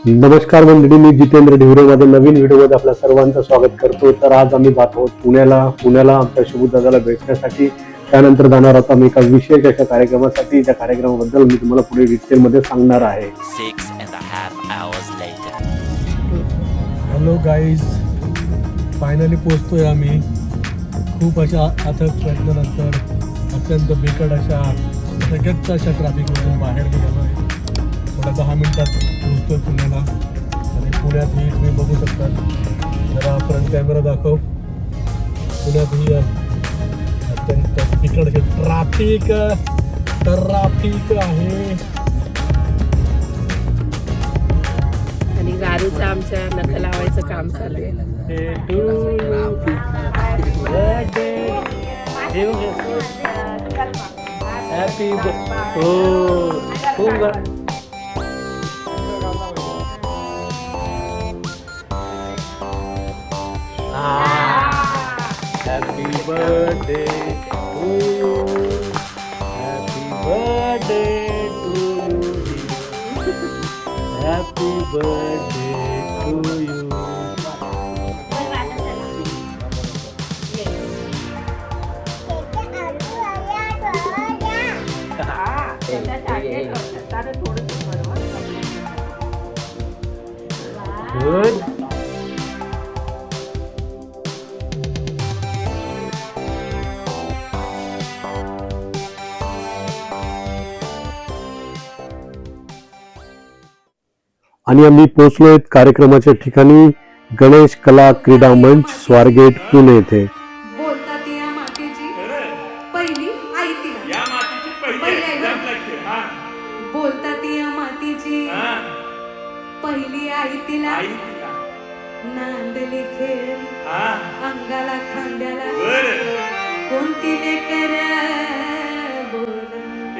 नमस्कार मंडळी, मी जितेंद्र ढिवरेमध्ये नवीन व्हिडिओमध्ये आपल्या सर्वांचं स्वागत करतो. तर आज आम्ही जात आहोत पुण्याला आमच्या शुभदादाला भेटण्यासाठी. त्यानंतर जाणार आहोत आम्ही एका विशेष अशा कार्यक्रमासाठी. त्या कार्यक्रमाबद्दल मी तुम्हाला पुढे डिटेलमध्ये सांगणार आहे. 6.5 hours later. Hello guys, finally पोचतोय आम्ही. खूप अशा अथक प्रयत्नानंतर अत्यंत बिकट अशा सगळ्याच अशा ट्रॅफिकमधून बाहेर निघालो आहे. थोड्या 10 मिनिटात पोचतोय पुण्याला. आणि पुण्यात ही तुम्ही बघू शकता, जरा फ्रंट कॅमेरा दाखव. पुण्यात ही अत्यंत बिकट असे ट्रॅफिक आहे. आणि गारूचं आमच्या नख लावायचं काम चालू आहे. Happy birthday to you. Happy birthday to you. Happy birthday to you. Good. आणि आम्ही पोहोचलोय कार्यक्रमाच्या ठिकाणी, गणेश कला क्रीडा मंच, स्वारगेट, पुणे येथे. बोलतात या मातीची पहिली आई तिला, या मातीची पहिली आई. बोलतात या मातीची पहिली आई तिला, नांदली खेळ अंगाला खांद्याला, कोणती लेकर बोल.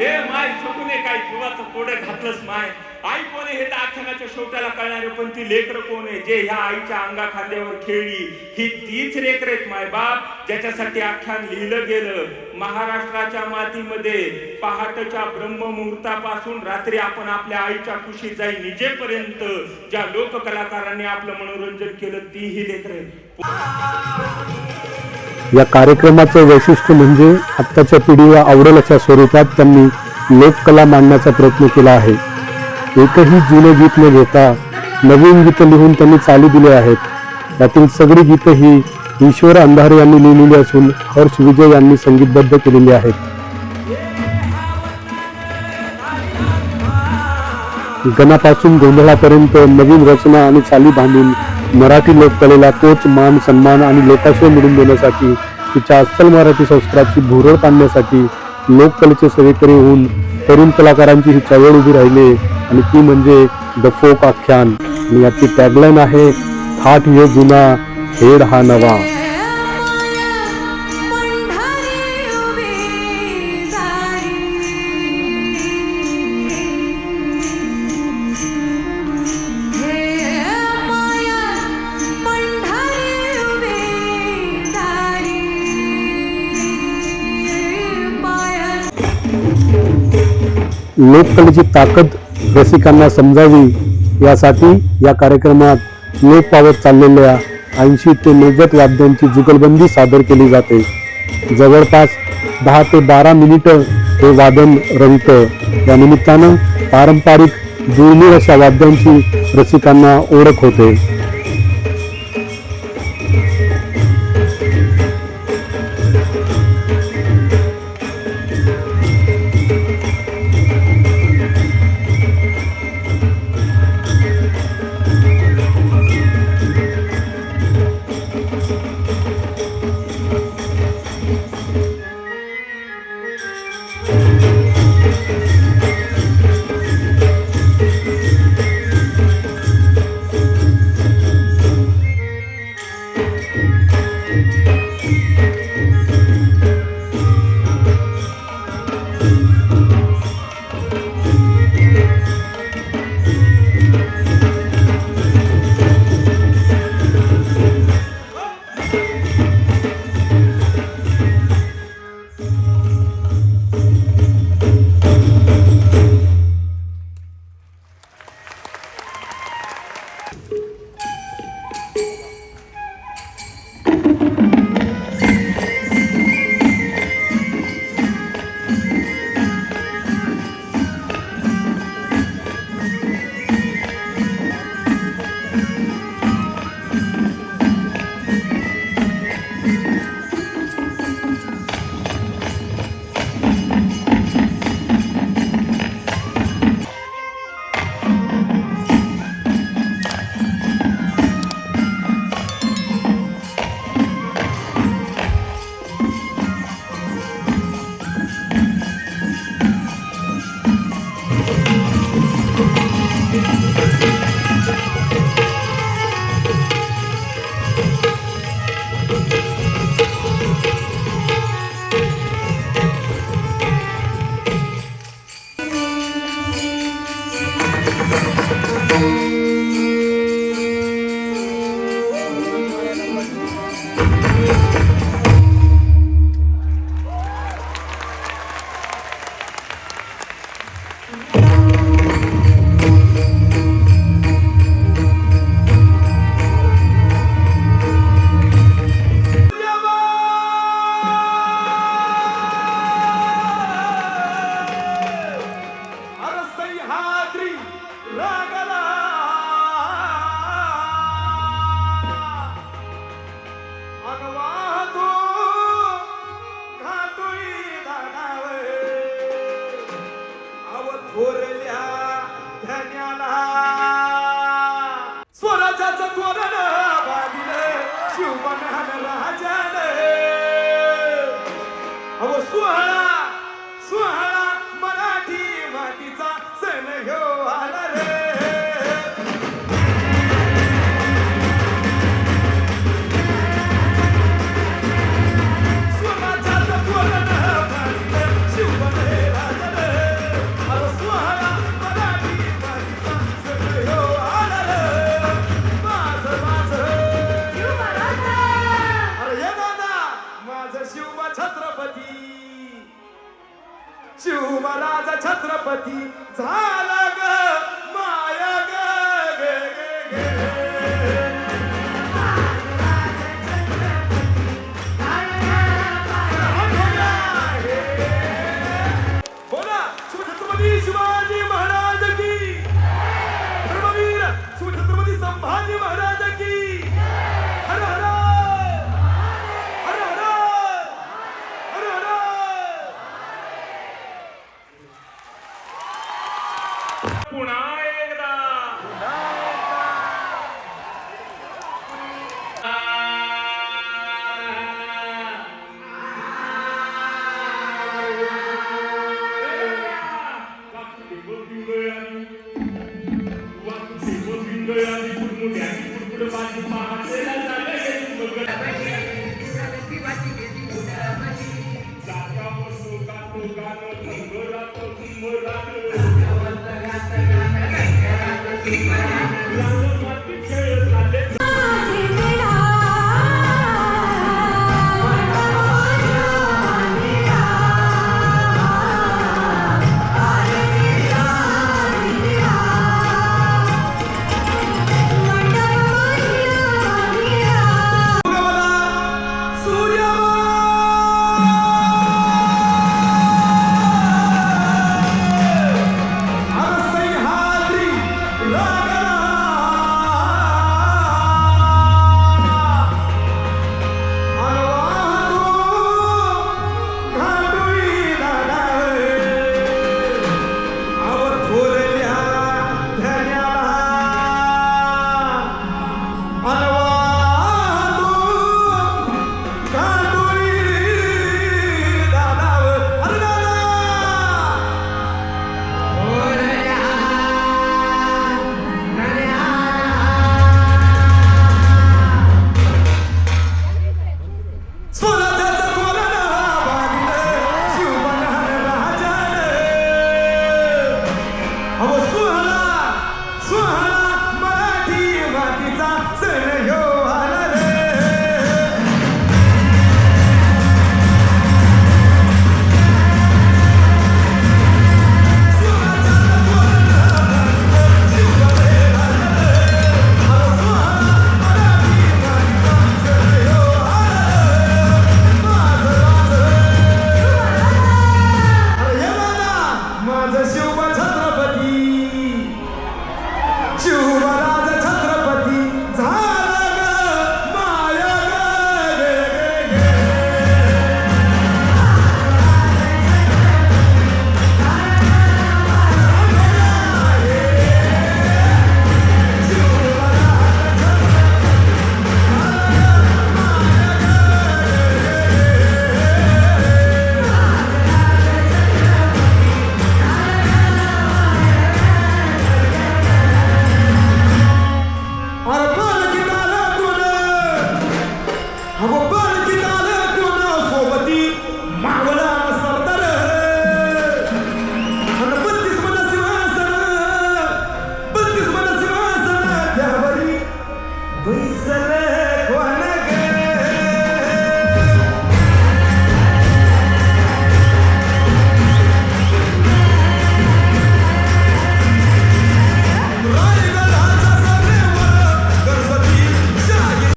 ए माय सगुने काय जीवाचं कोडे घातलंस माय. आई कोण आहे हे तर आख्यानाच्या शेवटाला कळणार, पण ती लेकर कोण आहे जे ह्या आईच्या अंगा खांद्यावर खेळली. ही तीच लेकर आहेत माय बाप, ज्याच्यासाठी आख्यान लिहिलं गेलं. महाराष्ट्राच्या मातीमध्ये पहाटच्या ब्रह्ममुहूर्तापासून रात्री आपण आपल्या आईच्या कुशीत जाई निजेपर्यंत ज्या लोक कलाकारांनी आपलं मनोरंजन केलं, ती ही लेकर आहेत. या कार्यक्रमाचं वैशिष्ट्य म्हणजे आत्ताच्या पिढीला आवडेल अशा स्वरूपात त्यांनी लोककला मांडण्याचा प्रयत्न केला आहे. एकही जुने गीत न घेता नवीन गीतं लिहून त्यांनी चाली दिले आहेत. त्यातील सगळी गीतं ही ईश्वर अंधारे यांनी लिहिलेली असून हर्ष विजय यांनी संगीतबद्ध केलेली आहेत. गणापासून गोंधळापर्यंत नवीन रचना आणि चाली बांधून मराठी लोककलेला तोच मान, सन्मान आणि लोकाश्रय मिळवून देण्यासाठी, तिच्या अस्सल मराठी संस्काराची भुरळ पाडण्यासाठी लोककलेचे सेवेकरी होऊन तरुण कलाकारांची ही चळवळ उभी राहिली. आणि ती म्हणजे द फोक आख्यान. आणि याची टॅगलाईन आहे, थाट हे जुना, हेड हा नवा. लोककलेची ताकद रसिकांना समजावी यासाठी या कार्यक्रमात लोप पावत चाललेल्या 80 ते 90 वाद्यांची जुगलबंदी सादर केली जाते. जवळपास 10 ते 12 मिनिटं हे वादन रंगतं. या निमित्तानं पारंपरिक दुर्मिळ अशा वाद्यांची रसिकांना ओळख होते. स्वराज्याचं तोरण बांधिलं शिवबनान राजाने अहो सुहाळा सुहाळा मराठी मातीचा सण ह्यो आला रे स्वराज्याचं तोरण बांधिलं शिवबने राजाने अहो सुहाळा मराठी मातीचा सण ह्यो आला रे शिवराज छत्रपती झाला ग माया ग गे गे गे बोला शिवछत्रपती शिवाजी महाराज की धर्मवीर शिवछत्रपती संभाजी महाराज की हर हर हर हर हर हर पुन्हा एकदा अगो परकीत आलं कोण सोबती मावळा सरदार आणि 32 मन सिंहासन त्यावरी बैसले कोण गे रायगडाच्या सभेवर गणपती शाही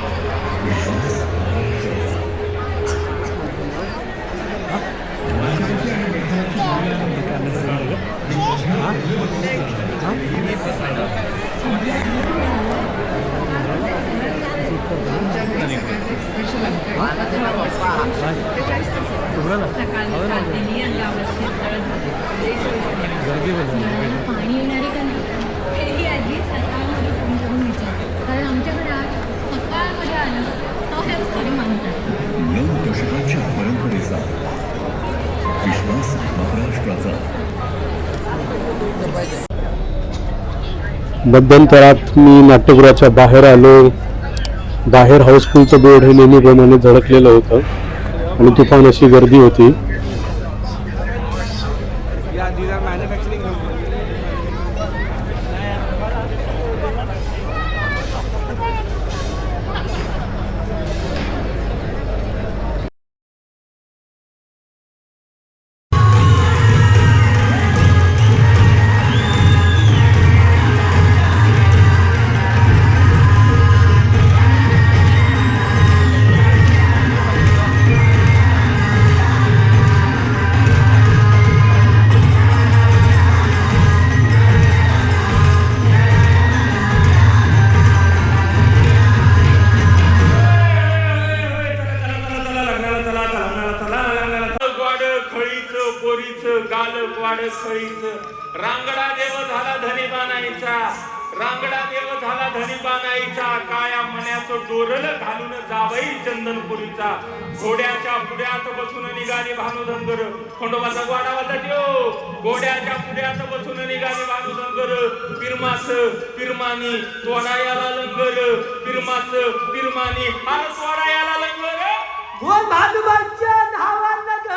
पाणी येणारे का नाही ही आजी सकाळमध्ये फोन करून विचारते कारण आमच्या घरात सकाळमध्ये आलं तर हेच खरे मानतात 9 दशकांच्या परंपरेचा विश्वास महाराष्ट्राचा मध्यंतरात मी नाट्यगृहाच्या बाहेर आलो. बाहेर हाऊसफुलचं बोर्ड हे नेहमीप्रमाणे झळकलेलं होतं आणि तुफान अशी गर्दी होती. रांगडा देव झाला धनी बाणाईचा रांगडा देव झाला धनी बाणाईचा काया मण्याचं डोरल घालून जावई चंदनपुरीचा घोड्याच्या पुढ्यात बसून निघाली भानुधनगर खंडोबाचा ग्वाडा होता त्यो घोड्याच्या पुढ्यात बसून निघाली भानुधनगर पिरमाच पिरमानी तोडायाला लंगर पिरमाच पिरमानी अरे तोडायाला लंगर हो भानुबाईच्या नावानं ग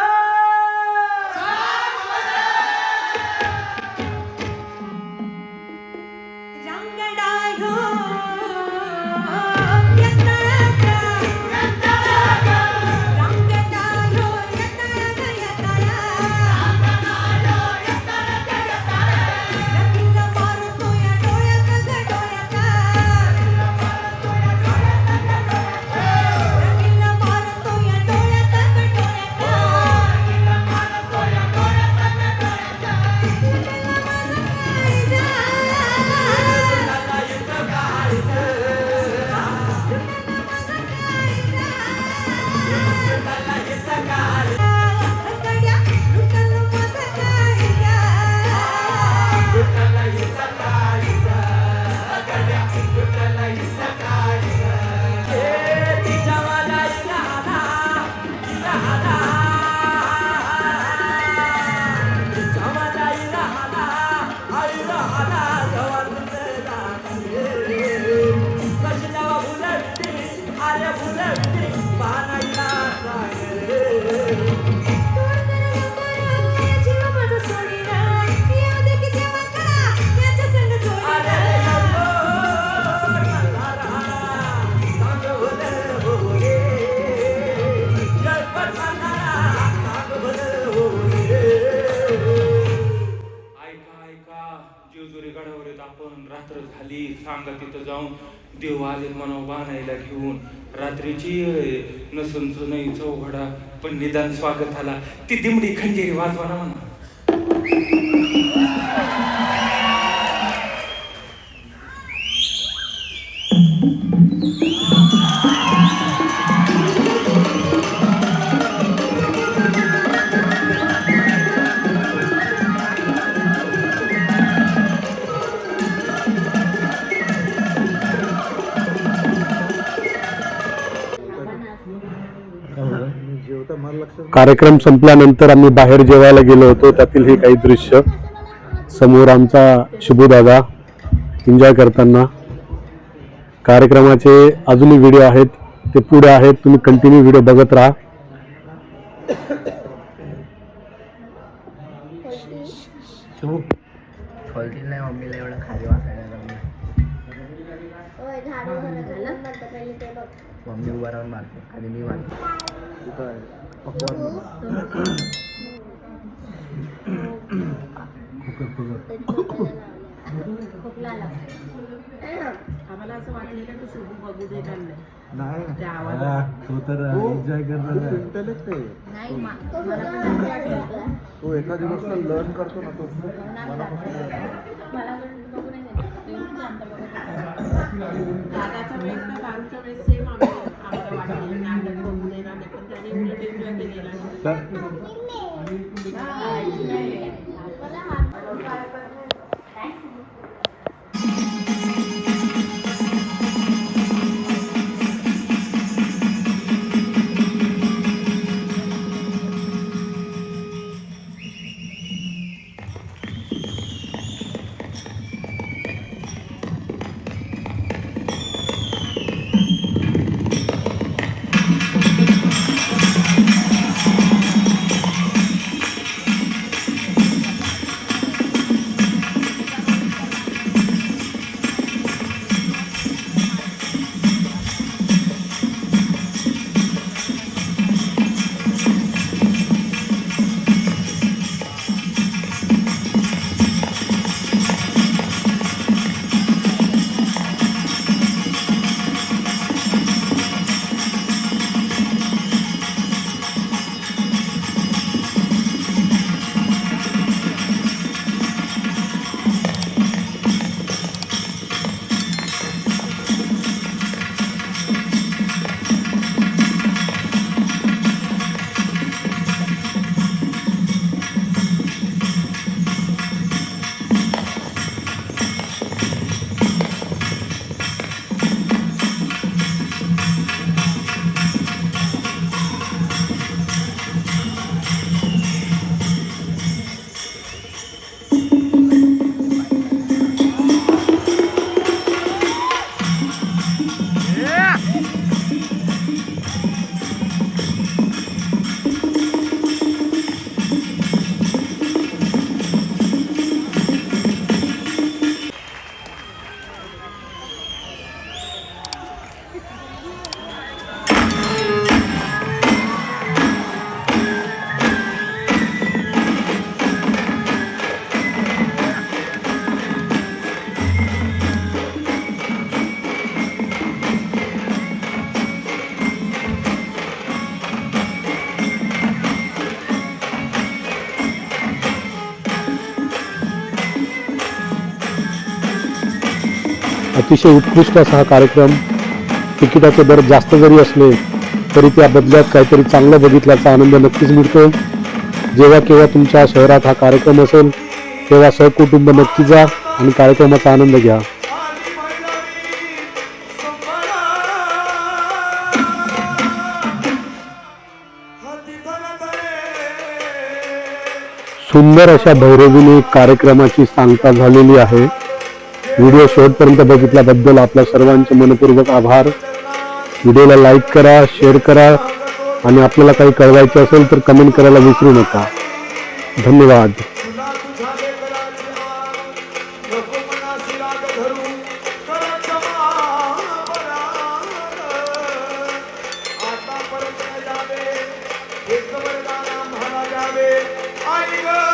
रात्र झाली सांगा तिथं जाऊन देव आले म्हणून बाणायला घेऊन रात्रीची नसूनच नाही चौघडा पण निदान स्वागताला ती दिमडी खंजेरी वाजवा ना म्हणा. कार्यक्रम संपल्यानंतर आम्ही बाहेर जेवायला गेलो होतो. त्यातील हे काही दृश्य समोर आमचा शुभदादा एन्जॉय करताना. कार्यक्रमाचे अजूनही व्हिडिओ आहेत, ते पुढे आहेत. तुम्ही कंटिन्यू व्हिडिओ बघत राहा. नाही मम्मीला एवढं खाली वाकायला मम्मी उभा राहून मारते आणि मी मारतो. आम्हाला असं वाटलं की शुभ बघू दे का नाही त्या आवाजात. तो तर एन्जॉय करणार नाही तो एका दिवसला लर्न करतो ना तो. दादाच्या वेळेस ना दारूच्या वेळेस सेम आम्हाला वाटलेलं नाटक बघू देणार नाही पण त्याने उलट एन्जॉय केलेला अतिशय उत्कृष्ट असा हा कार्यक्रम. तिकिटाचे दर जास्त जरी असले तरी त्या बदल्यात काहीतरी चांगलं बघितल्याचा आनंद नक्कीच मिळतो. जेव्हा केव्हा तुमच्या शहरात हा कार्यक्रम असेल तेव्हा सहकुटुंब नक्की जा आणि कार्यक्रमाचा आनंद घ्या. सुंदर अशा भैरवीने कार्यक्रमाची सांगता झालेली आहे. व्हिडिओ शेवटपर्यंत बघितल्याबद्दल आपल्या सर्वांचे मनपूर्वक आभार. व्हिडिओला लाईक करा, शेअर करा आणि आपल्याला काही कळवायचे असेल तर कमेंट करायला विसरू नका. धन्यवाद. आई ग